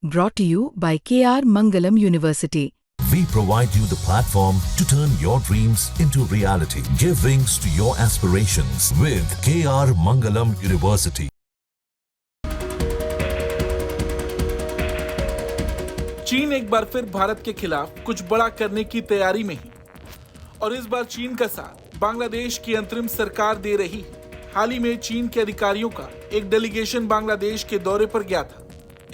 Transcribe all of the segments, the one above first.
Brought to you by KR Mangalam University. We provide you the platform to turn your dreams into reality. Give wings to your aspirations with KR Mangalam University. चीन एक बार फिर भारत के खिलाफ कुछ बड़ा करने की तैयारी में है और इस बार चीन का साथ बांग्लादेश की अंतरिम सरकार दे रही है। हाल ही में चीन के अधिकारियों का एक डेलीगेशन बांग्लादेश के दौरे पर गया था।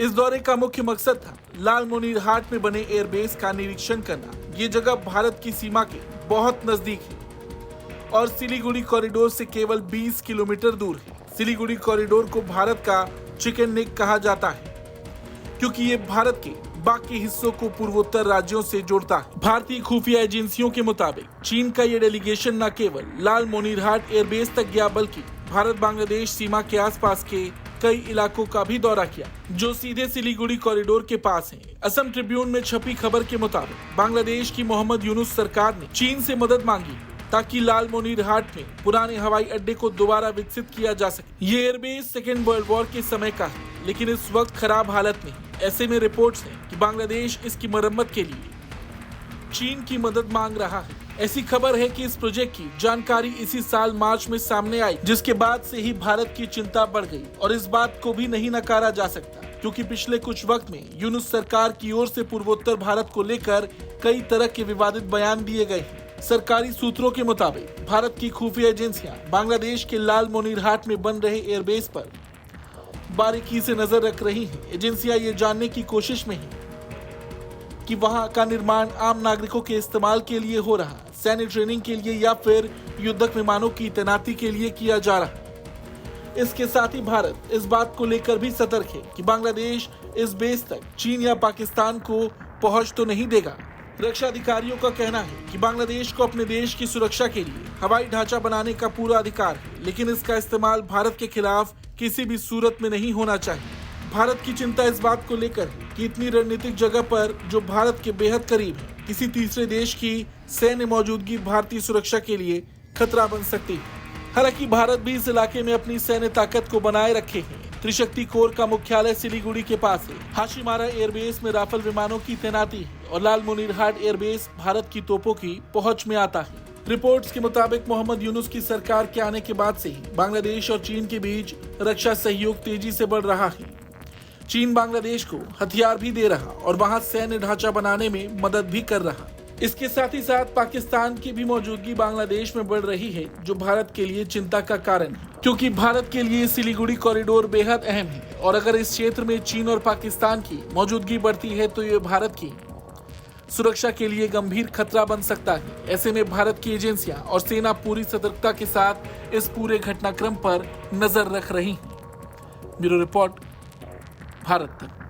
इस दौरे का मुख्य मकसद था लालमोनीरहाट में बने एयरबेस का निरीक्षण करना। ये जगह भारत की सीमा के बहुत नजदीक है और सिलीगुड़ी कॉरिडोर से केवल 20 किलोमीटर दूर है। सिलीगुड़ी कॉरिडोर को भारत का चिकन नेक कहा जाता है क्योंकि ये भारत के बाकी हिस्सों को पूर्वोत्तर राज्यों से जोड़ता है। भारतीय खुफिया एजेंसियों के मुताबिक चीन का ये डेलीगेशन न केवल लालमोनीरहाट एयरबेस तक गया बल्कि भारत बांग्लादेश सीमा के आसपास के कई इलाकों का भी दौरा किया जो सीधे सिलीगुड़ी कॉरिडोर के पास हैं। असम ट्रिब्यून में छपी खबर के मुताबिक बांग्लादेश की मोहम्मद यूनुस सरकार ने चीन से मदद मांगी ताकि लालमोनीरहाट में पुराने हवाई अड्डे को दोबारा विकसित किया जा सके। ये एयरबेस सेकेंड वर्ल्ड वॉर के समय का है लेकिन इस वक्त खराब हालत में है। ऐसे में रिपोर्ट्स हैं कि बांग्लादेश इसकी मरम्मत के लिए चीन की मदद मांग रहा है। ऐसी खबर है कि इस प्रोजेक्ट की जानकारी इसी साल मार्च में सामने आई जिसके बाद से ही भारत की चिंता बढ़ गई और इस बात को भी नहीं नकारा जा सकता क्योंकि पिछले कुछ वक्त में यूनुस सरकार की ओर से पूर्वोत्तर भारत को लेकर कई तरह के विवादित बयान दिए गए हैं। सरकारी सूत्रों के मुताबिक भारत की खुफिया एजेंसियां बांग्लादेश के लालमोनीरहाट में बन रहे एयरबेस पर बारीकी से नजर रख रही हैं। एजेंसियां ये जानने की कोशिश में हैं कि वहां का निर्माण आम नागरिकों के इस्तेमाल के लिए हो रहा, सैन्य ट्रेनिंग के लिए या फिर युद्धक विमानों की तैनाती के लिए किया जा रहा। इसके साथ ही भारत इस बात को लेकर भी सतर्क है कि बांग्लादेश इस बेस तक चीन या पाकिस्तान को पहुंच तो नहीं देगा। रक्षा अधिकारियों का कहना है कि बांग्लादेश को अपने देश की सुरक्षा के लिए हवाई ढांचा बनाने का पूरा अधिकार है लेकिन इसका इस्तेमाल भारत के खिलाफ किसी भी सूरत में नहीं होना चाहिए। भारत की चिंता इस बात को लेकर है कि इतनी रणनीतिक जगह पर जो भारत के बेहद करीब है किसी तीसरे देश की सैन्य मौजूदगी भारतीय सुरक्षा के लिए खतरा बन सकती है। हालांकि भारत भी इस इलाके में अपनी सैन्य ताकत को बनाए रखे है। त्रिशक्ति कोर का मुख्यालय सिलीगुड़ी के पास है। हाशिमारा एयरबेस में राफेल विमानों की तैनाती है और लालमोनीरहाट एयरबेस भारत की तोपों की पहुंच में आता है। रिपोर्ट्स के मुताबिक मोहम्मद यूनुस की सरकार के आने के बाद से ही बांग्लादेश और चीन के बीच रक्षा सहयोग तेजी से बढ़ रहा है। चीन बांग्लादेश को हथियार भी दे रहा और वहां सैन्य ढांचा बनाने में मदद भी कर रहा। इसके साथ ही साथ पाकिस्तान की भी मौजूदगी बांग्लादेश में बढ़ रही है जो भारत के लिए चिंता का कारण है क्योंकि भारत के लिए सिलीगुड़ी कॉरिडोर बेहद अहम है और अगर इस क्षेत्र में चीन और पाकिस्तान की मौजूदगी बढ़ती है तो ये भारत की सुरक्षा के लिए गंभीर खतरा बन सकता है। ऐसे में भारत की एजेंसियां और सेना पूरी सतर्कता के साथ इस पूरे घटनाक्रम पर नजर रख रही हैं। ब्यूरो रिपोर्ट, भारत तक।